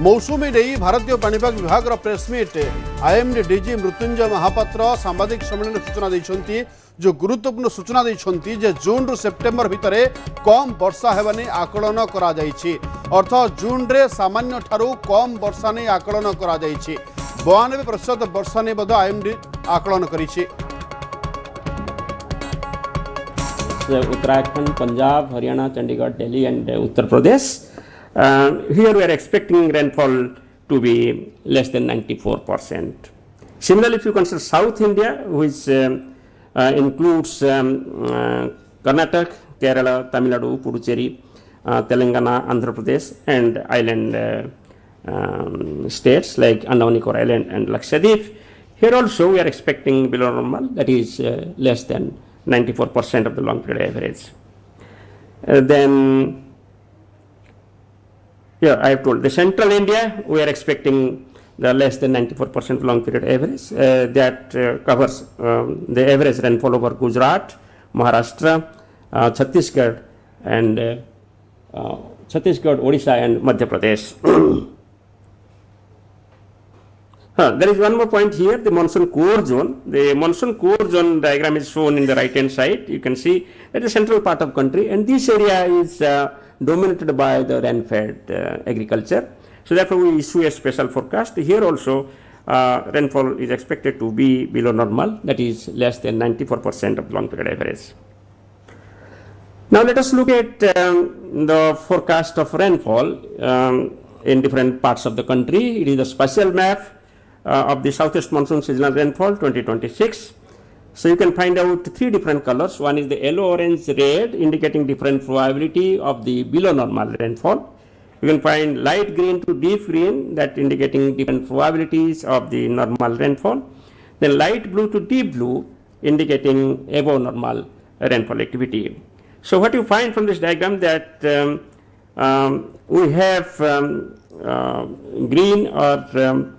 मौसुमी नहीं भारतीय पाणीपाग विभाग press meet IMD DG Mrutyunjay Mohapatra सांबादिक सम्मेलन सूचना देते जो गुरुत्वपूर्ण सूचना देते जे जून रु सेप्टेम्बर भितर कम वर्षा हेबानी आकलन करा जायछि। अर्थ जून रे सामान्य ठारू कम वर्षा नहीं आकलन करा जायछि। 92% वर्षा नहीं बद आईएमडी आकलन करिछि। Uttarakhand, Punjab, Haryana, Chandigarh, Delhi and Uttar Pradesh. Here we are expecting rainfall to be less than 94%. Similarly, if you consider South India, which includes Karnataka, Kerala, Tamil Nadu, Puducherry, Telangana, Andhra Pradesh and island states like Andaman Nicobar Island and Lakshadweep, here also we are expecting below normal, that is less than 94% of the long period average. Then here I have told the central India we are expecting the less than 94% long period average that covers the average rainfall over Gujarat, Maharashtra, Chhattisgarh and Odisha and Madhya Pradesh. There is one more point here, the monsoon core zone. The monsoon core zone diagram is shown in the right hand side. You can see that the central part of country, and this area is dominated by the rain-fed agriculture. So therefore we issue a special forecast. Here also rainfall is expected to be below normal, that is less than 94% of long period average. Now let us look at the forecast of rainfall in different parts of the country. It is a spatial map of the southwest monsoon seasonal rainfall 2026. So you can find out three different colors. One is the yellow, orange, red, indicating different probability of the below normal rainfall. You can find light green to deep green, that indicating different probabilities of the normal rainfall. Then light blue to deep blue, indicating above normal rainfall activity. So what you find from this diagram that we have green or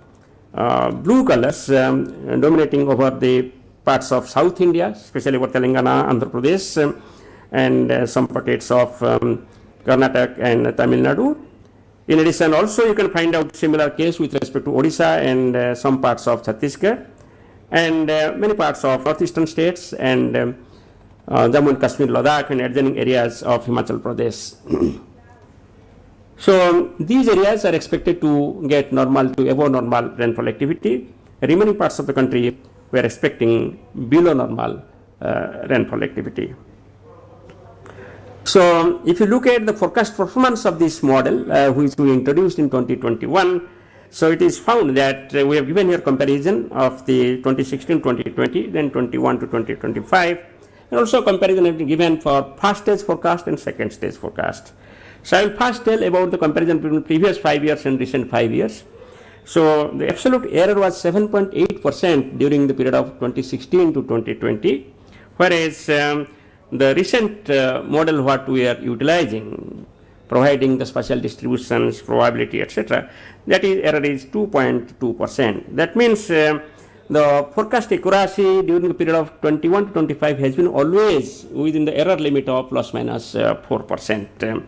blue colors dominating over the parts of South India, especially over Telangana, Andhra Pradesh, and some pockets of Karnataka and Tamil Nadu. In addition, also you can find out similar case with respect to Odisha and some parts of Chhattisgarh and many parts of northeastern states and Jammu and Kashmir, Ladakh and adjoining areas of Himachal Pradesh. So these areas are expected to get normal to above normal rainfall activity. Remaining parts of the country we are expecting below normal rainfall activity. So if you look at the forecast performance of this model which we introduced in 2021, so it is found that we have given here comparison of the 2016-2020, then 21 to 2025, and also comparison has been given for first stage forecast and second stage forecast. So I will first tell about the comparison between previous 5 years and recent 5 years. So the absolute error was 7.8% during the period of 2016 to 2020, whereas the recent model what we are utilizing, providing the spatial distributions, probability, etc., that is error is 2.2%. That means the forecast accuracy during the period of 21 to 25 has been always within the error limit of plus minus 4%.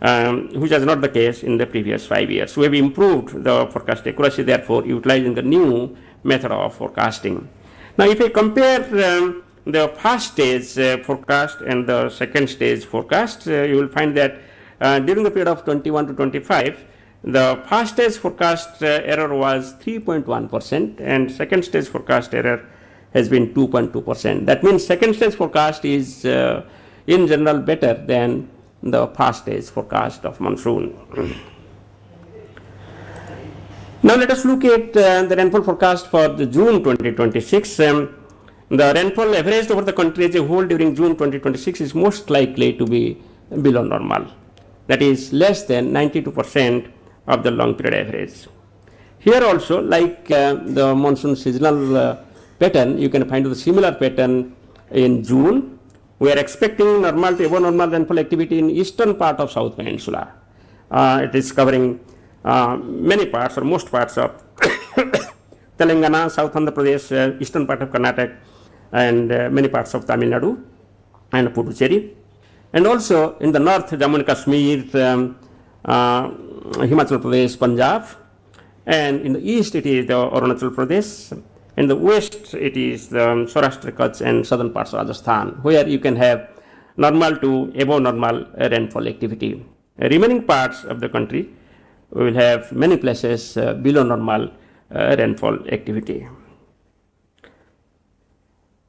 Which was not the case in the previous 5 years. We have improved the forecast accuracy, therefore utilizing the new method of forecasting. Now if I compare the first stage forecast and the second stage forecast, you will find that during the period of 21 to 25, the first stage forecast error was 3.1% and second stage forecast error has been 2.2%. That means second stage forecast is in general better than the first stage forecast of monsoon. Now let us look at the rainfall forecast for the June 2026. The rainfall averaged over the country as a whole during June 2026 is most likely to be below normal, that is less than 92% of the long period average. Here also, like the monsoon seasonal pattern, you can find the similar pattern in June. We are expecting normal to above normal rainfall activity in eastern part of South Peninsula. It is covering many parts or most parts of Telangana, South Andhra Pradesh, eastern part of Karnataka and many parts of Tamil Nadu and Puducherry. And also in the north, Jammu and Kashmir, Himachal Pradesh, Punjab, and in the east it is the Arunachal Pradesh. In the west it is the Saurashtra, Kutch, and southern parts of Rajasthan, where you can have normal to above normal rainfall activity. Remaining parts of the country will have many places below normal rainfall activity.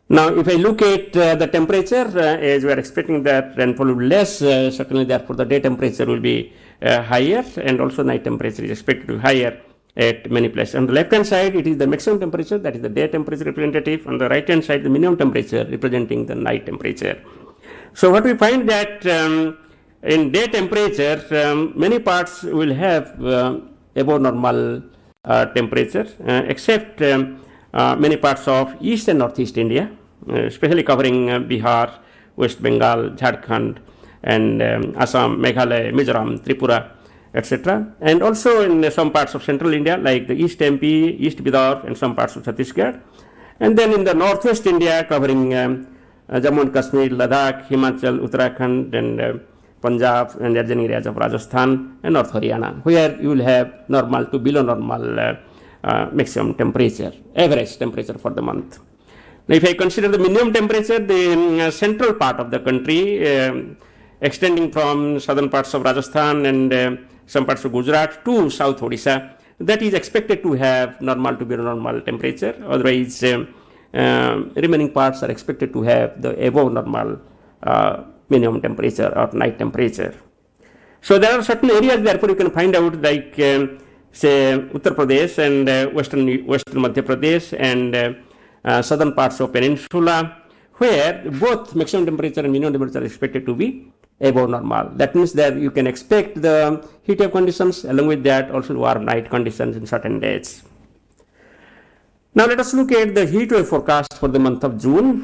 Now, if I look at the temperature, as we are expecting that rainfall will be less, certainly therefore the day temperature will be higher, and also night temperature is expected to be higher at many places. On the left hand side, it is the maximum temperature, that is the day temperature representative. On the right hand side, the minimum temperature representing the night temperature. So what we find that in day temperature, many parts will have above normal temperature, except many parts of east and northeast India, especially covering Bihar, West Bengal, Jharkhand, and Assam, Meghalaya, Mizoram, Tripura, etc. And also in some parts of central India, like the East MP, East Bidar, and some parts of Chhattisgarh. And then in the northwest India, covering Jammu and Kashmir, Ladakh, Himachal, Uttarakhand, and Punjab, and adjoining areas of Rajasthan and North Haryana, where you will have normal to below normal maximum temperature, average temperature for the month. Now, if I consider the minimum temperature, the central part of the country, extending from southern parts of Rajasthan and some parts of Gujarat to South Odisha, that is expected to have normal to below normal temperature. Otherwise, remaining parts are expected to have the above normal minimum temperature or night temperature. So there are certain areas, therefore, you can find out, like say Uttar Pradesh and western Madhya Pradesh and southern parts of peninsula, where both maximum temperature and minimum temperature are expected to be above normal. That means that you can expect the heat wave conditions, along with that also warm night conditions in certain days. Now let us look at the heat wave forecast for the month of June.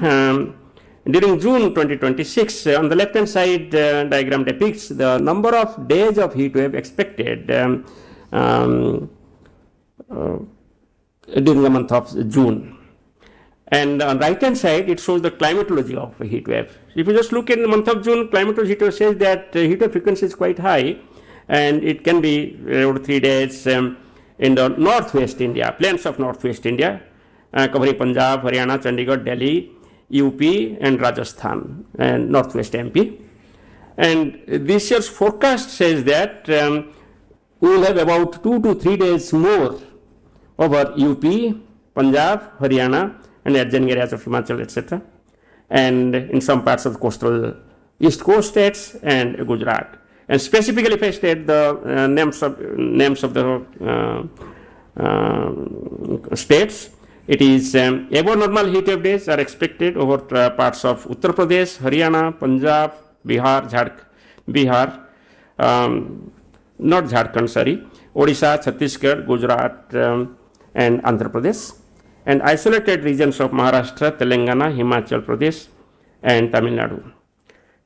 During June 2026, on the left hand side diagram depicts the number of days of heat wave expected during the month of June. And on right hand side, it shows the climatology of a heat wave. If you just look at the month of June, climatology heat wave says that heat wave frequency is quite high, and it can be over 3 days in the northwest India, plains of northwest India, covering Punjab, Haryana, Chandigarh, Delhi, UP, and Rajasthan, and northwest MP. And this year's forecast says that we will have about 2 to 3 days more over UP, Punjab, Haryana, and adjoining areas of Himachal, etc., and in some parts of the coastal east coast states and Gujarat. And specifically, if I state the names of the states, it is above normal heat wave days are expected over parts of Uttar Pradesh, Haryana, Punjab, Bihar, not Jharkhand, sorry, Odisha, Chhattisgarh, Gujarat, and Andhra Pradesh, and isolated regions of Maharashtra, Telangana, Himachal Pradesh, and Tamil Nadu.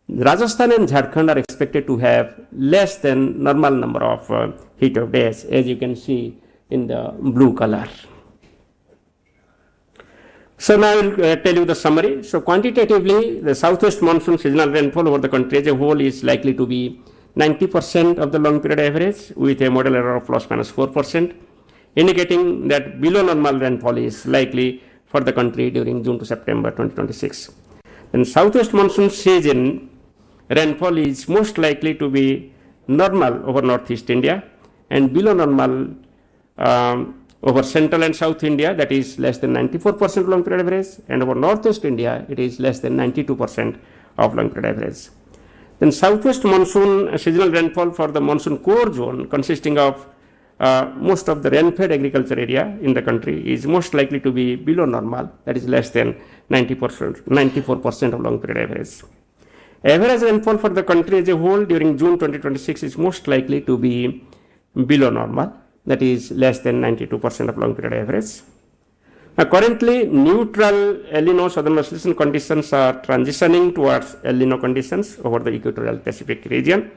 Rajasthan and Jharkhand are expected to have less than normal number of heat wave days, as you can see in the blue color. So now I will tell you the summary. So quantitatively, the southwest monsoon seasonal rainfall over the country as a whole is likely to be 90% of the long period average, with a model error of plus minus 4%, indicating that below normal rainfall is likely for the country during June to September 2026. Then southwest monsoon season rainfall is most likely to be normal over northeast India and below normal over central and south India, that is less than 94% long period average, and over northwest India it is less than 92% of long period average. Then southwest monsoon seasonal rainfall for the monsoon core zone, consisting of most of the rain-fed agriculture area in the country, is most likely to be below normal, that is less than 94% of long period average. Average rainfall for the country as a whole during June 2026 is most likely to be below normal, that is less than 92% of long period average. Now, currently, neutral El Nino southern oscillation conditions are transitioning towards El Nino conditions over the equatorial Pacific region.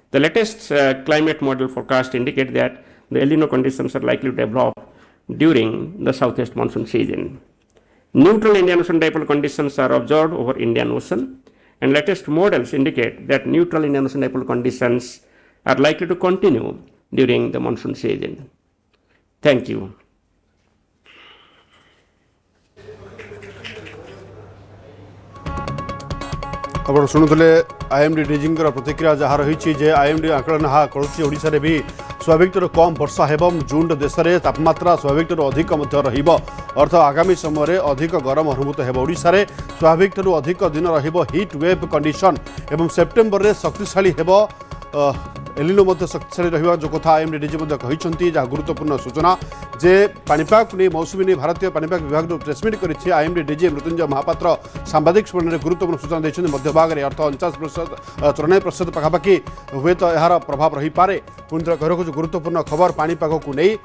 The latest climate model forecast indicate that the El Nino conditions are likely to develop during the southwest monsoon season. Neutral Indian Ocean dipole conditions are observed over Indian Ocean, and latest models indicate that neutral Indian Ocean dipole conditions are likely to continue during the monsoon season. Thank you. आप शुणुले IMD डीजींकर प्रतिक्रिया जहाँ रही जे IMD आकलन हा करुच्ची ओडिशा रे भी स्वाभाविक कम वर्षा हेबम जून देश में तापमात्रा स्वाभाविक अधिक अर्थ आगामी समय अधिक गरम अनुभूत हेब ओडिशा रे स्वाभाविक अधिक दिन रहिबो हीट वेव कंडीशन एवं सेप्टेम्बर रे शक्तिशाली हेब एलिनो मध्य शक्तिशाली रहिबा जो कथा आईएमडी डीजी मध्य कहिसंती जहाँ गुरुत्वपूर्ण सूचना जे पाणीपाग नहीं मौसुमी नहीं भारतीय पाणीपाग विभाग प्रेसमिट करिछि आईएमडी डीजी मृत्युंजय महापात्र सांबादिक सम्मेलन में गुरुत्वपूर्ण सूचना देइछन्ति मध्य भाग में अर्थ 49% 94% पाखापाखि हुए तो यार प्रभाव रही पारे पुणी थे घर को गुरुत्वपूर्ण खबर पाणीपाग को नहीं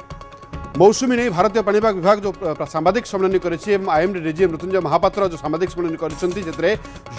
मौसुमी नहीं भारतीय पाणीपाग विभाग जो सांबादिक सम्मेलन करिछि आईएमडी डीजी मृत्युंजय महापात्र जो सांबादिक सम्मेलन करिसंती जेतरे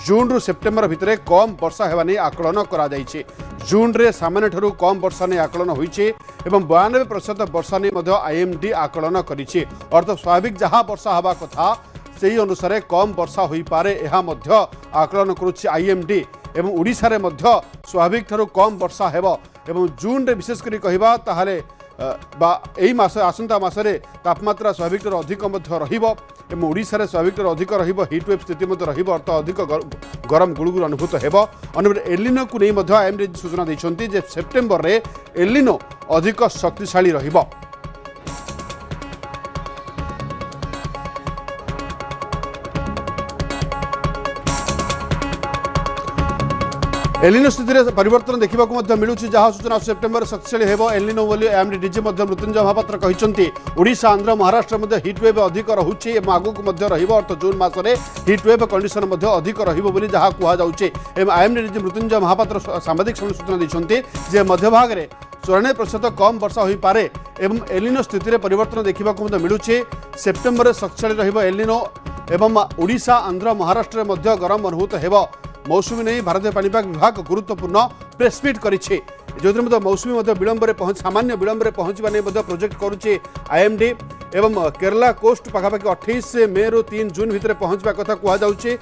जून रु सेप्टेम्बर भितरे कम वर्षा हेबा नै आकलन करा जायछि जून रे सामान्य ठरू कम वर्षा नै आकलन होइछि एवं 92% वर्षा नै मध्य आईएमडी आकलन करिछि अर्थ स्वाभाविक जहाँ वर्षा हवा कथा सेही अनुसार कम वर्षा होई पारे एहा मध्य आकलन करुछि आईएमडी एवं ओडिशा रे मध्य स्वाभाविक ठरू कम वर्षा हेबो एवं जून रे विशेष करी कहिबा ताहाले एही मास आसंता मासरे तापमात्रा स्वाभाविक अधिक मध्य रहिबो एवं ओडिशा रे स्वाभाविक अधिक रहिबो हीटवेव स्थिति मध्य रहिबो अर्थ अधिक गरम गुळुगुळ अनुभूत हेबो अनुभूत एलिनो को नहीं मध्य आईएमडी सूचना दैछन्ती जे सेप्टेम्बर रे एलिनो अधिक शक्तिशाली रहिबो एलिनो स्थिति में परिवर्तन देखा मिलूँ जहाँ सूचना सेप्टेम्बर शक्तिशाली हेबो एलिनो बोली आईएमडी डीजी मृत्युंजय महापात्र कहते ओडिशा आंध्र महाराष्ट्र में हीटवेव अधिक रोचे आगक अर्थ जून मसरे हीटवेव कंडीशन अधिक रोली जहाँ कहुचे आईएमडी डीजी मृत्युंजय महापात्र सांबादिक सूचना देते जे मध्य भाग में 94% कम वर्षा हो पारे एवं एलिनो स्थिति में परिवर्तन देखा मिलूँ सेप्टेम्बर शक्तिशाली रहिबो एलिनो एवं ओडिशा आंध्र महाराष्ट्र में गरम अनुभूत हेबो मौसुमी नहीं भारतीय पाणीपाग विभाग गुरुत्वपूर्ण प्रेसमिट करिछि जो मौसुमी विलंब पहुंच सामान्य विलंब पहुंचवा नहीं प्रोजेक्ट करुच्चे आईएमडी एवं केरला कोस्ट पाखापाखि 28 मे रु 3 जून भितर पहुंचवा कथा कहुचे।